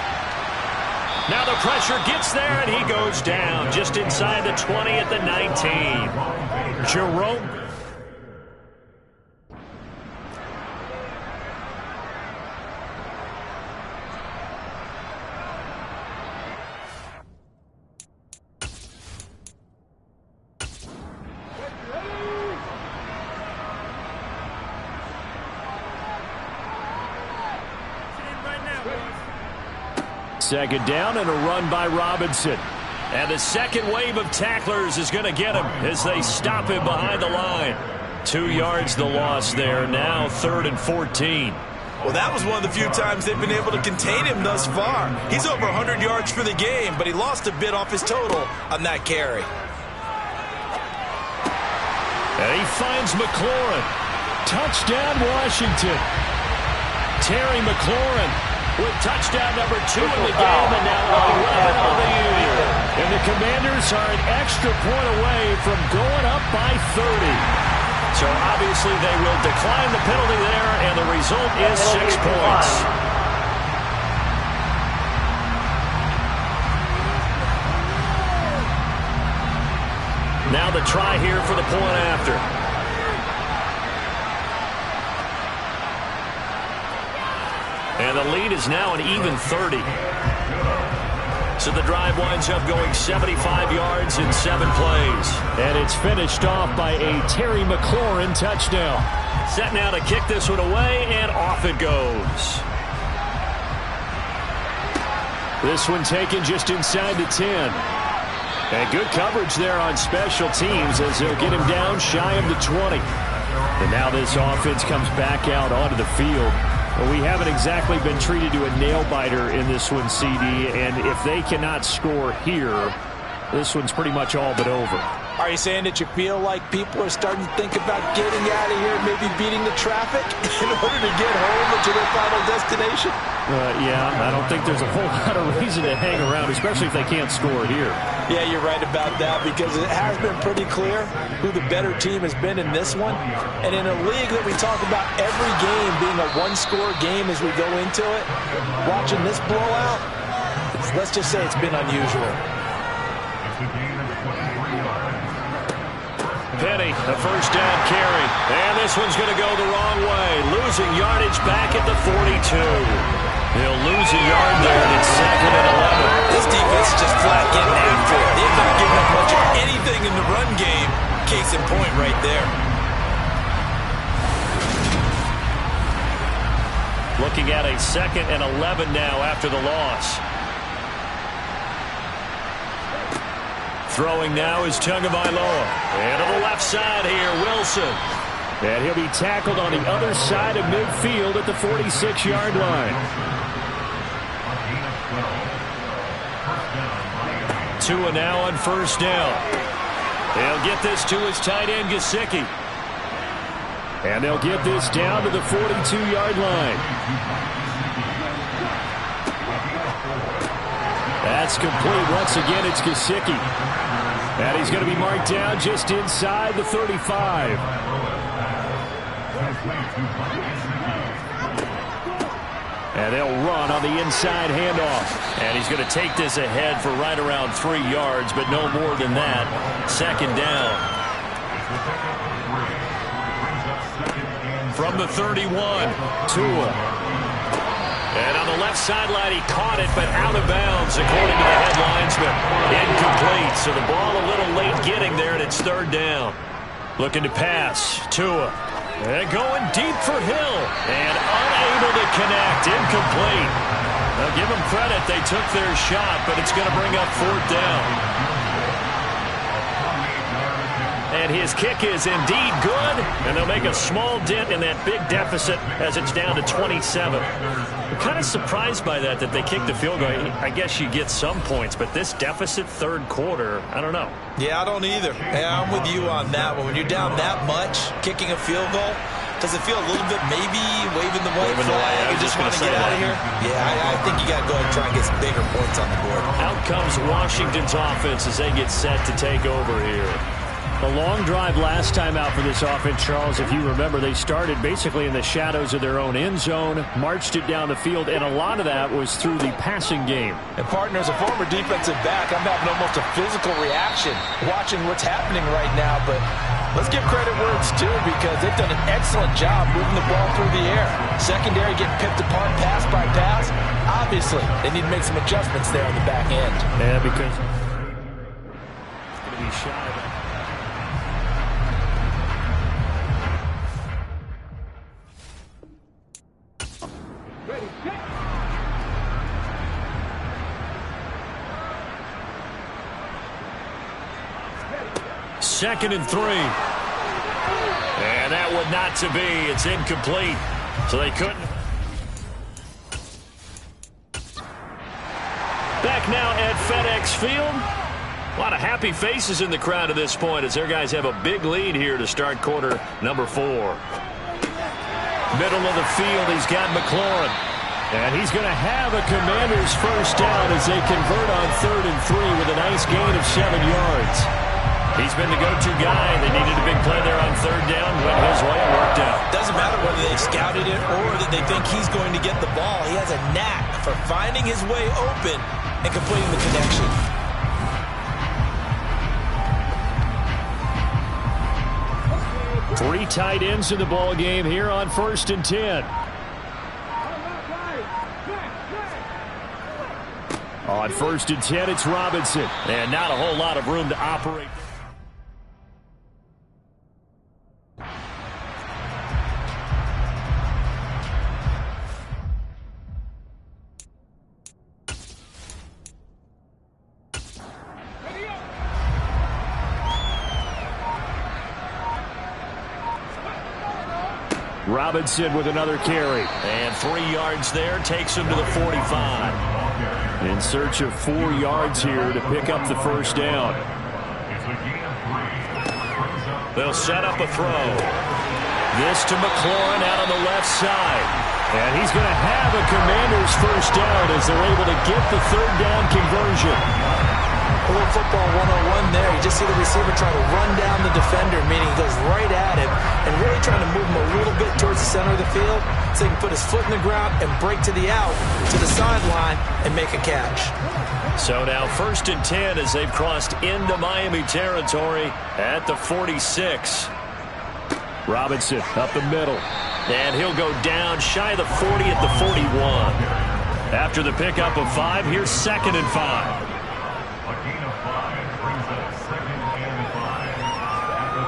Now the pressure gets there, and he goes down just inside the 20 at the 19. Jerome. Second down and a run by Robinson. And the second wave of tacklers is going to get him as they stop him behind the line. 2 yards the loss there. Now 3rd and 14. Well, that was one of the few times they've been able to contain him thus far. He's over 100 yards for the game, but he lost a bit off his total on that carry. And he finds McLaurin. Touchdown, Washington. Terry McLaurin with touchdown number 2 in the game, and now 11 on the year. And the Commanders are an extra point away from going up by 30. So obviously they will decline the penalty there, and the result is 6 points. Now the try here for the point after. And the lead is now an even 30. So the drive winds up going 75 yards in 7 plays. And it's finished off by a Terry McLaurin touchdown. Set now to kick this one away, and off it goes. This one taken just inside the 10. And good coverage there on special teams as they'll get him down shy of the 20. And now this offense comes back out onto the field. Well, we haven't exactly been treated to a nail-biter in this one, CD, and if they cannot score here, this one's pretty much all but over. Are you saying that you feel like people are starting to think about getting out of here, maybe beating the traffic in order to get home or to their final destination? Yeah, I don't think there's a whole lot of reason to hang around, especially if they can't score here. Yeah, you're right about that, because it has been pretty clear who the better team has been in this one. And in a league that we talk about every game being a one-score game as we go into it, watching this blowout, let's just say it's been unusual. Penny, the first down carry. And this one's going to go the wrong way. Losing yardage back at the 42. They'll lose a yard there, and it's 2nd and 11. This defense is just flat getting after it. They've not given up much of anything in the run game. Case in point right there. Looking at a 2nd and 11 now after the loss. Throwing now is Tagovailoa. And on the left side here, Wilson. And he'll be tackled on the other side of midfield at the 46-yard line. Tua now on first down. They'll get this to his tight end, Gesicki. And they'll get this down to the 42-yard line. That's complete. Once again, it's Gesicki. And he's going to be marked down just inside the 35. And they'll run on the inside handoff. And he's going to take this ahead for right around 3 yards, but no more than that. 2nd down. From the 31, Tua. And on the left sideline, he caught it, but out of bounds, according to the head linesman. Incomplete, so the ball a little late getting there, and it's 3rd down. Looking to pass, Tua. And going deep for Hill, and unable to connect, incomplete. Now give them credit, they took their shot, but it's going to bring up 4th down. And his kick is indeed good, and they'll make a small dent in that big deficit as it's down to 27. I'm kind of surprised by that they kicked the field goal. I guess you get some points, but this deficit third quarter, I don't know. Yeah, I don't either. Hey, I'm with you on that one. When you're down that much, kicking a field goal, does it feel a little bit maybe waving the white flag? You just want to get out of here? Yeah, I think you got to go ahead and try and get some bigger points on the board. Out comes Washington's offense as they get set to take over here. A long drive last time out for this offense, Charles. If you remember, they started basically in the shadows of their own end zone, marched it down the field, and a lot of that was through the passing game. And, partner, as a former defensive back, I'm having almost a physical reaction watching what's happening right now. But let's give credit where it's due because they've done an excellent job moving the ball through the air. Secondary getting picked apart pass by pass. Obviously, they need to make some adjustments there on the back end. Yeah, because it's going to be shy of it. Second and 3. And that would not to be. It's incomplete. So they couldn't. Back now at FedEx Field. A lot of happy faces in the crowd at this point as their guys have a big lead here to start quarter number 4. Middle of the field, he's got McLaurin. And he's going to have a Commanders first down as they convert on 3rd and 3 with a nice gain of 7 yards. He's been the go-to guy. They needed a big play there on 3rd down. Went his way and worked out. Doesn't matter whether they scouted it or that they think he's going to get the ball. He has a knack for finding his way open and completing the connection. Three tight ends in the ball game here on 1st and 10. On 1st and 10, it's Robinson. And not a whole lot of room to operate. Robinson with another carry. And 3 yards there takes him to the 45. In search of 4 yards here to pick up the first down. They'll set up a throw. This to McLaurin out on the left side. And he's going to have a Commanders first down as they're able to get the 3rd down conversion. A little football 101 there. You just see the receiver try to run down the defender, meaning he goes right at him and really trying to move him a little bit towards the center of the field so he can put his foot in the ground and break to the out, to the sideline, and make a catch. So now 1st and 10 as they've crossed into Miami territory at the 46. Robinson up the middle. And he'll go down shy of the 40 at the 41. After the pickup of 5, here's 2nd and 5. A gain of 5 brings up 2nd and 5 at the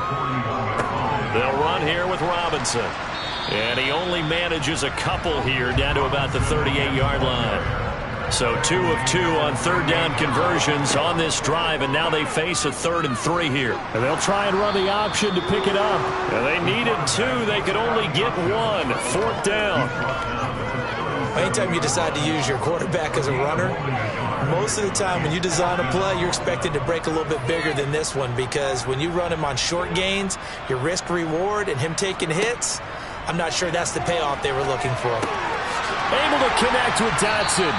41. They'll run here with Robinson. And he only manages a couple here down to about the 38-yard line. So 2 of 2 on 3rd down conversions on this drive, and now they face a 3rd and 3 here. And they'll try and run the option to pick it up. And they needed 2. They could only get 1. 4th down. Anytime you decide to use your quarterback as a runner, most of the time when you design a play, you're expected to break a little bit bigger than this one because when you run him on short gains, your risk-reward and him taking hits, I'm not sure that's the payoff they were looking for. Able to connect with Dotson.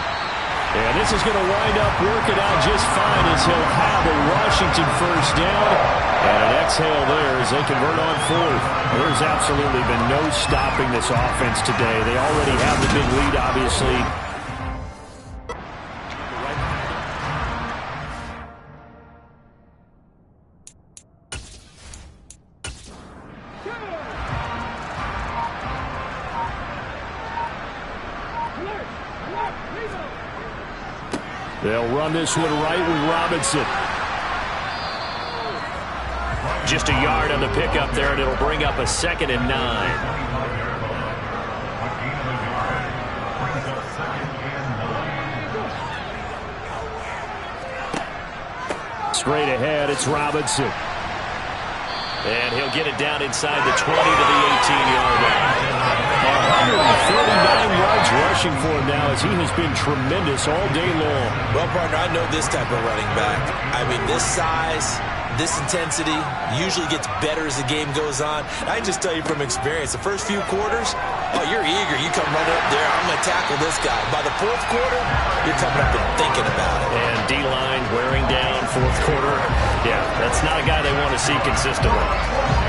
And this is going to wind up working out just fine as he'll have a Washington first down. And an exhale there as they convert on 4th. There's absolutely been no stopping this offense today. They already have the big lead, obviously. They'll run this one right with Robinson. Just a yard on the pickup there, and it'll bring up a 2nd and 9. Straight ahead, it's Robinson. And he'll get it down inside the 20 to the 18-yard line. 139 yards rushing for him now as he has been tremendous all day long. Well, partner, I know this type of running back. I mean, this size, this intensity usually gets better as the game goes on. I can just tell you from experience, the first few quarters, oh, you're eager. You come running up there, I'm going to tackle this guy. By the fourth quarter, you're coming up and thinking about it. And D-line wearing down fourth quarter. Yeah, that's not a guy they want to see consistently.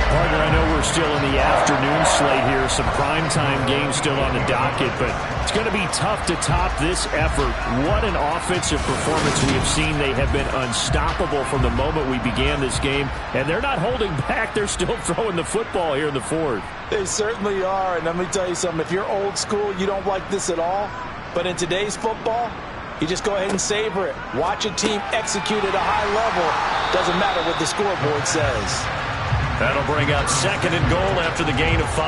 Partner, I know we're still in the afternoon slate here. Some primetime games still on the docket, but it's going to be tough to top this effort. What an offensive performance we have seen. They have been unstoppable from the moment we began this game, and they're not holding back. They're still throwing the football here in the fourth. They certainly are, and let me tell you something. If you're old school, you don't like this at all. But in today's football, you just go ahead and savor it. Watch a team execute at a high level. Doesn't matter what the scoreboard says. That'll bring up 2nd and goal after the gain of 5.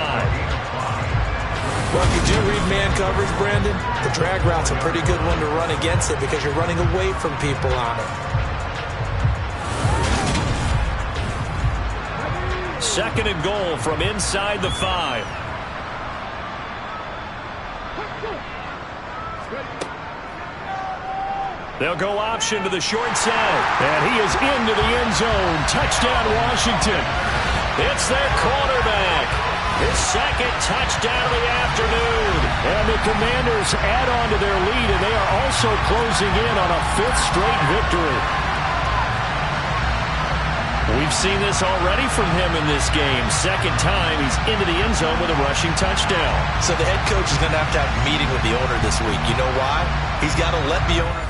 Well, if you do read man coverage, Brandon, the drag route's a pretty good one to run against it because you're running away from people on it. 2nd and goal from inside the 5. They'll go option to the short side. And he is into the end zone. Touchdown, Washington. It's their quarterback. His 2nd touchdown of the afternoon. And the Commanders add on to their lead, and they are also closing in on a 5th straight victory. We've seen this already from him in this game. 2nd time he's into the end zone with a rushing touchdown. So the head coach is going to have a meeting with the owner this week. You know why? He's got to let the owner...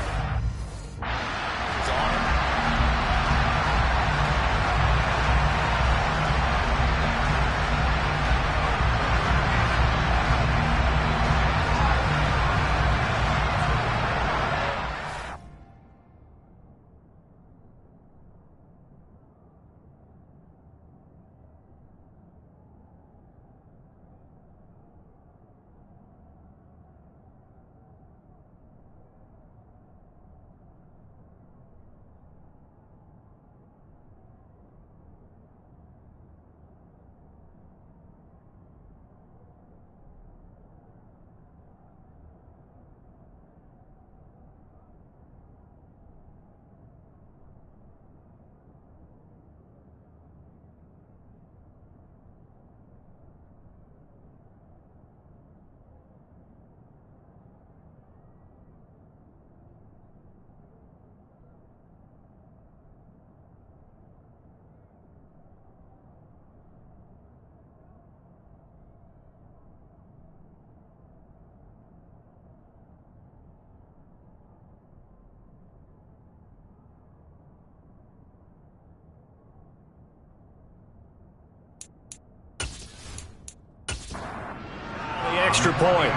Extra point.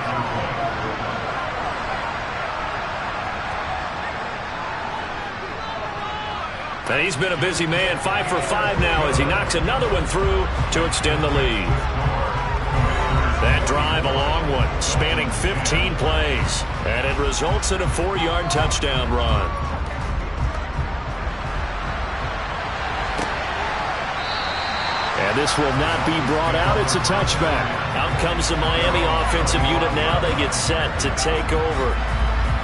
And he's been a busy man, 5 for 5 now as he knocks another one through to extend the lead. That drive, a long one, spanning 15 plays, and it results in a 4-yard touchdown run. And this will not be brought out. It's a touchback. Out comes the Miami offensive unit now. They get set to take over.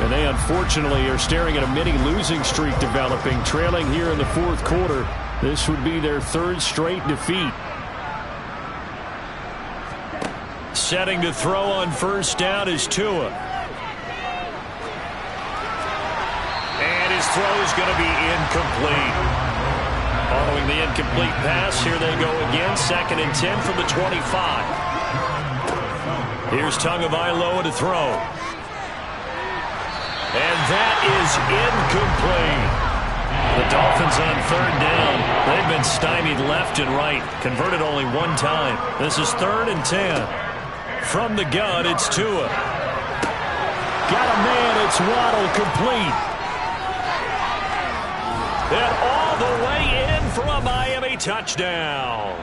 And they unfortunately are staring at a mini losing streak developing, trailing here in the 4th quarter. This would be their 3rd straight defeat. Setting to throw on first down is Tua. And his throw is going to be incomplete. Following the incomplete pass, here they go again. 2nd and 10 from the 25. Here's Tagovailoa to throw. And that is incomplete. The Dolphins on 3rd down. They've been stymied left and right. Converted only one time. This is 3rd and 10. From the gun, it's Tua. Got a man, it's Waddle, complete. And all the way in for a Miami touchdown.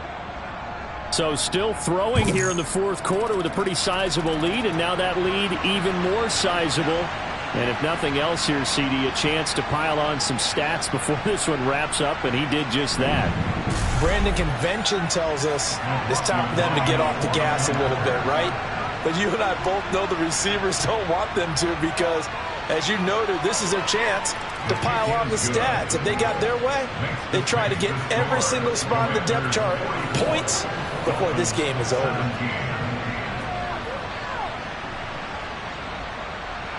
So still throwing here in the 4th quarter with a pretty sizable lead, and now that lead even more sizable. And if nothing else here, CD, a chance to pile on some stats before this one wraps up, and he did just that. Brandon, convention tells us it's time for them to get off the gas a little bit, right? But you and I both know the receivers don't want them to because, as you noted, this is their chance to pile on the stats. If they got their way, they try to get every single spot in the depth chart points before this game is over.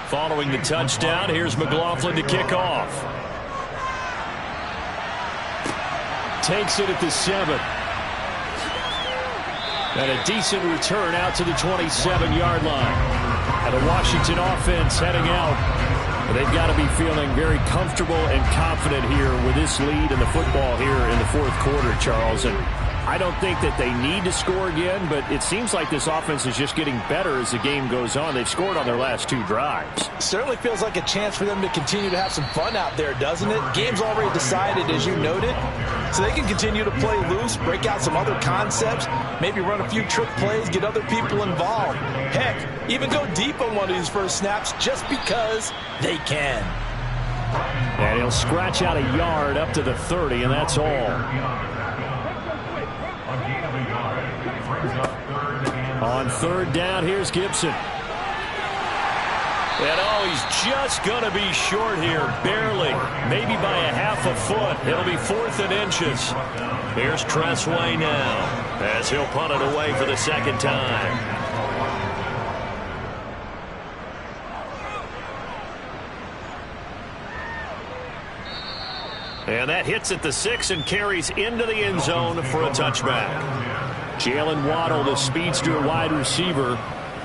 Following the touchdown, here's McLaughlin to kick off. Takes it at the 7. And a decent return out to the 27-yard line. And the Washington offense heading out. They've got to be feeling very comfortable and confident here with this lead in the football here in the fourth quarter, Charles. And I don't think that they need to score again, but it seems like this offense is just getting better as the game goes on. They've scored on their last 2 drives. Certainly feels like a chance for them to continue to have some fun out there, doesn't it? Game's already decided, as you noted, so they can continue to play loose, break out some other concepts, maybe run a few trick plays, get other people involved. Heck, even go deep on one of these first snaps just because they can. And he'll scratch out a yard up to the 30, and that's all. On third down, here's Gibson. And he's just going to be short here, barely, maybe by a half a foot. It'll be 4th and inches. Here's Tressway now as he'll punt it away for the second time. And that hits at the 6 and carries into the end zone for a touchback. Jalen Waddle, the speedster wide receiver,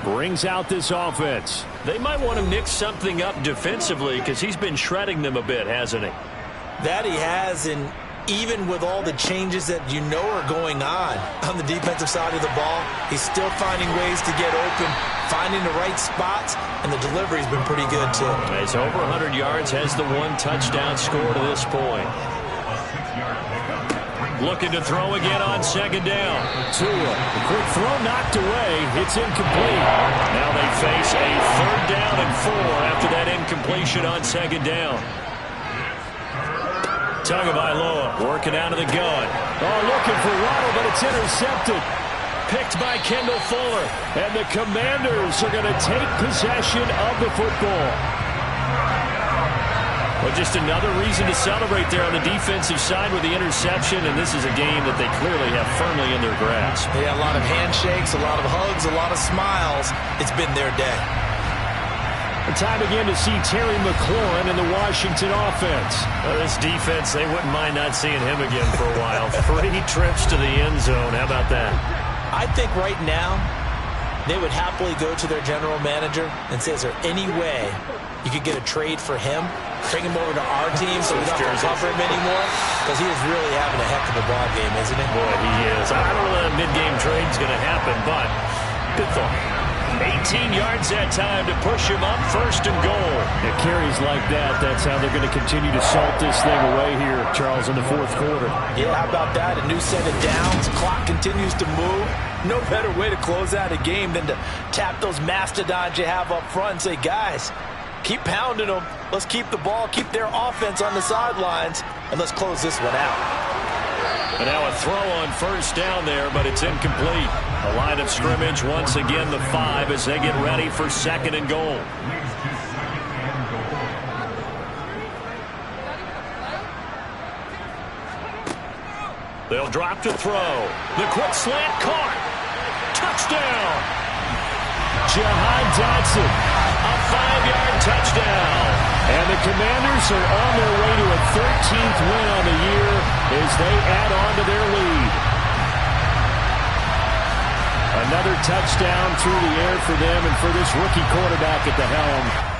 brings out this offense. They might want to mix something up defensively because he's been shredding them a bit, hasn't he? That he has, and even with all the changes that you know are going on the defensive side of the ball, he's still finding ways to get open, finding the right spots, and the delivery's been pretty good too. He's over 100 yards, has the 1 touchdown score to this point. Looking to throw again on second down. Tua, the quick throw knocked away. It's incomplete. Now they face a 3rd down and 4 after that incompletion on second down. Tagovailoa working out of the gun. Looking for Waddle, but it's intercepted. Picked by Kendall Fuller. And the Commanders are going to take possession of the football. Well, just another reason to celebrate there on the defensive side with the interception, and this is a game that they clearly have firmly in their grasp. Yeah, a lot of handshakes, a lot of hugs, a lot of smiles. It's been their day. The time again to see Terry McLaurin in the Washington offense. Well, this defense, they wouldn't mind not seeing him again for a while. 3 trips to the end zone. How about that? I think right now they would happily go to their general manager and say, is there any way you could get a trade for him? Bring him over to our team so we don't have to cover him anymore? Because he is really having a heck of a ball game, isn't he? Boy, he is. I don't know that a mid-game trade's going to happen, but good thought. 18 yards that time to push him up, 1st and goal. It carries like that. That's how they're going to continue to salt this thing away here, Charles, in the fourth quarter. Yeah, how about that? A new set of downs. Clock continues to move. No better way to close out a game than to tap those mastodons you have up front and say, guys, keep pounding them. Let's keep the ball, keep their offense on the sidelines, and let's close this one out. And now a throw on 1st down there, but it's incomplete. The line of scrimmage once again the 5 as they get ready for 2nd and goal. They'll drop to throw. The quick slant caught. Touchdown. Jahan Dotson. A 5-yard touchdown. And the Commanders are on their way to a 13th win on the year as they add on to their lead. Another touchdown through the air for them and for this rookie quarterback at the helm.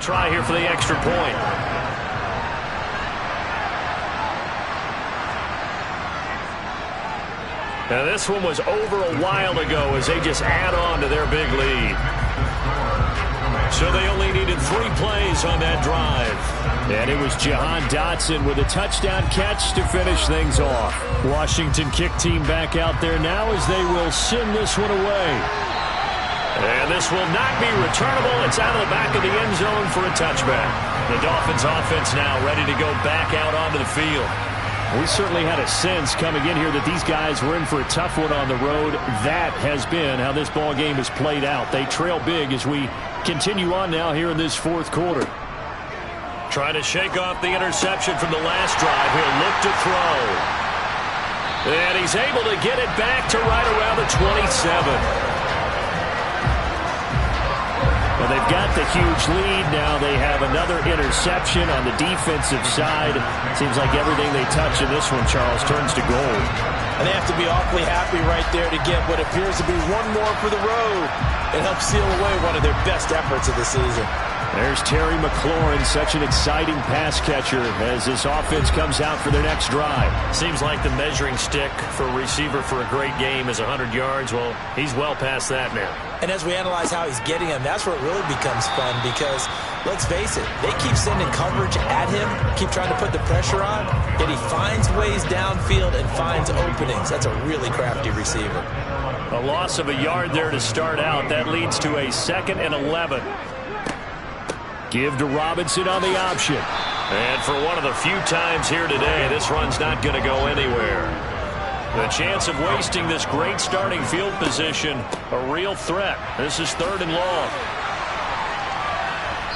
try here for the extra point. Now this one was over a while ago as they just add on to their big lead. So they only needed 3 plays on that drive. And it was Jahan Dotson with a touchdown catch to finish things off. Washington kick team back out there now as they will send this one away. And this will not be returnable. It's out of the back of the end zone for a touchback. The Dolphins offense now ready to go back out onto the field. We certainly had a sense coming in here that these guys were in for a tough one on the road. That has been how this ball game has played out. They trail big as we continue on now here in this fourth quarter. Trying to shake off the interception from the last drive. He'll look to throw. And he's able to get it back to right around the 27. Well, they've got the huge lead. Now they have another interception on the defensive side. Seems like everything they touch in this one, Charles, turns to gold. And they have to be awfully happy right there to get what appears to be one more for the road. It helps seal away one of their best efforts of the season. There's Terry McLaurin, such an exciting pass catcher as this offense comes out for their next drive. Seems like the measuring stick for a receiver for a great game is 100 yards. Well, he's well past that now. And as we analyze how he's getting them, that's where it really becomes fun because, let's face it, they keep sending coverage at him, keep trying to put the pressure on, yet he finds ways downfield and finds openings. That's a really crafty receiver. A loss of a yard there to start out. That leads to a 2nd and 11. Give to Robinson on the option. And for one of the few times here today, this run's not going to go anywhere. The chance of wasting this great starting field position, a real threat. This is 3rd and long.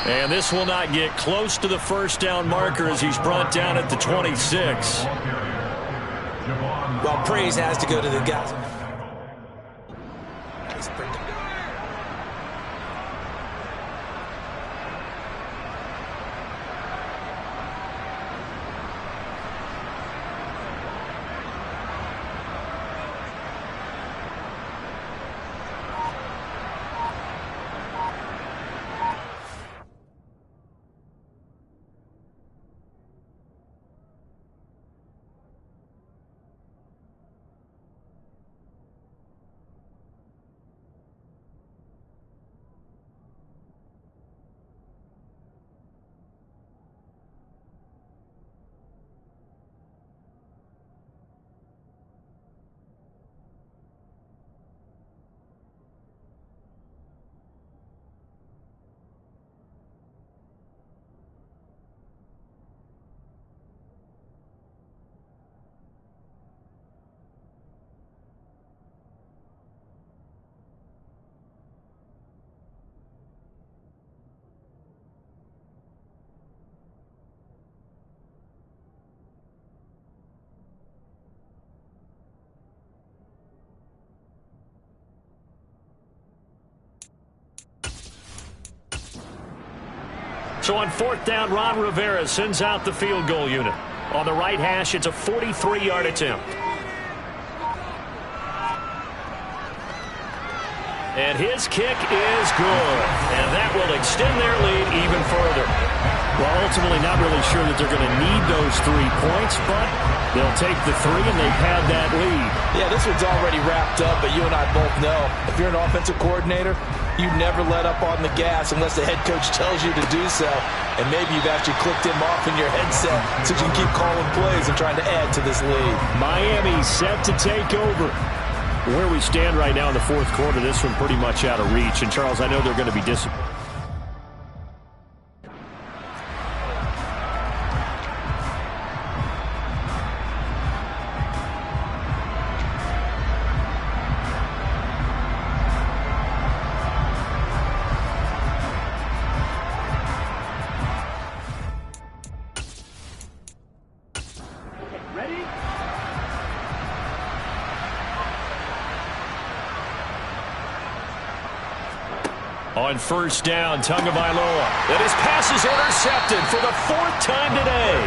And this will not get close to the first down marker as he's brought down at the 26. Well, praise has to go to the guys. So on 4th down, Ron Rivera sends out the field goal unit. On the right hash, it's a 43-yard attempt. And his kick is good. And that will extend their lead even further. Well, ultimately not really sure that they're going to need those 3 points, but they'll take the 3 and they've had that lead. Yeah, this one's already wrapped up, but you and I both know if you're an offensive coordinator, you never let up on the gas unless the head coach tells you to do so. And maybe you've actually clicked him off in your headset so you can keep calling plays and trying to add to this lead. Miami set to take over. Where we stand right now in the 4th quarter, this one pretty much out of reach. And, Charles, I know they're going to be disappointed. On 1st down, Tagovailoa. And his pass is intercepted for the 4th time today.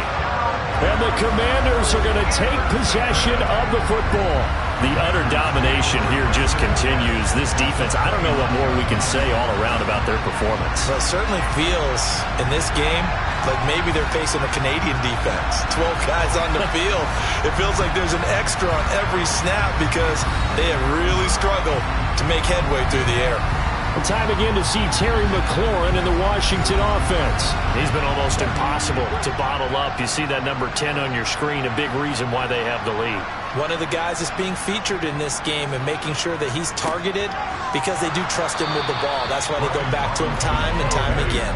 And the Commanders are going to take possession of the football. The utter domination here just continues. This defense, I don't know what more we can say all around about their performance. Well, it certainly feels in this game like maybe they're facing a Canadian defense. 12 guys on the field. It feels like there's an extra on every snap because they have really struggled to make headway through the air. Time again to see Terry McLaurin in the Washington offense. He's been almost impossible to bottle up. You see that number 10 on your screen, a big reason why they have the lead. One of the guys that's being featured in this game and making sure that he's targeted because they do trust him with the ball. That's why they go back to him time and time again.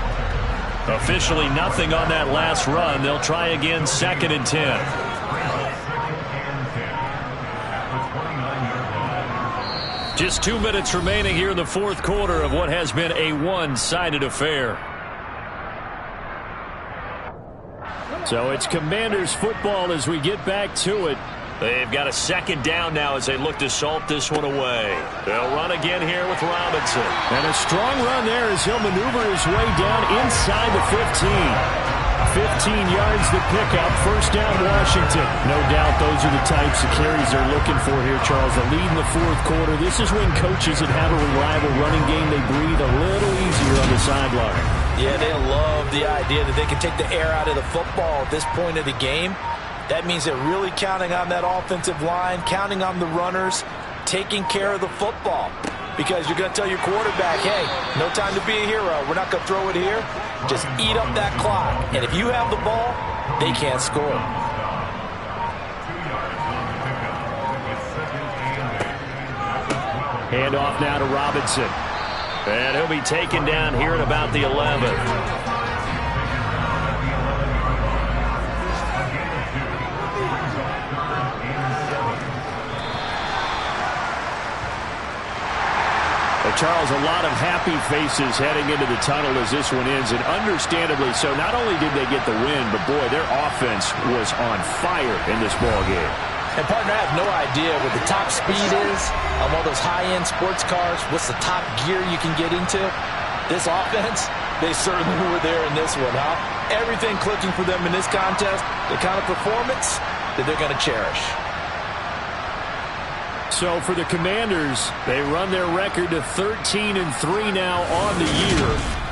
Officially nothing on that last run. They'll try again, 2nd and 10. Just 2 minutes remaining here in the fourth quarter of what has been a one-sided affair. So it's Commanders football as we get back to it. They've got a 2nd down now as they look to salt this one away. They'll run again here with Robinson. And a strong run there as he'll maneuver his way down inside the 15. 15 yards the pickup. First down, Washington. No doubt those are the types of carries they're looking for here, Charles. The lead in the fourth quarter. This is when coaches that have a reliable running game, they breathe a little easier on the sideline. Yeah, they love the idea that they can take the air out of the football at this point of the game. That means they're really counting on that offensive line, counting on the runners, taking care of the football. Because you're going to tell your quarterback, hey, no time to be a hero. We're not going to throw it here. Just eat up that clock. And if you have the ball, they can't score. Hand off now to Robinson. And he'll be taken down here at about the 11. Charles, a lot of happy faces heading into the tunnel as this one ends, and understandably so. Not only did they get the win, but boy, their offense was on fire in this ballgame. And partner, I have no idea what the top speed is on all those high-end sports cars. What's the top gear you can get into? This offense, they certainly were there in this one, huh? Everything clicking for them in this contest, the kind of performance that they're going to cherish. So for the Commanders, they run their record to 13-3 now on the year.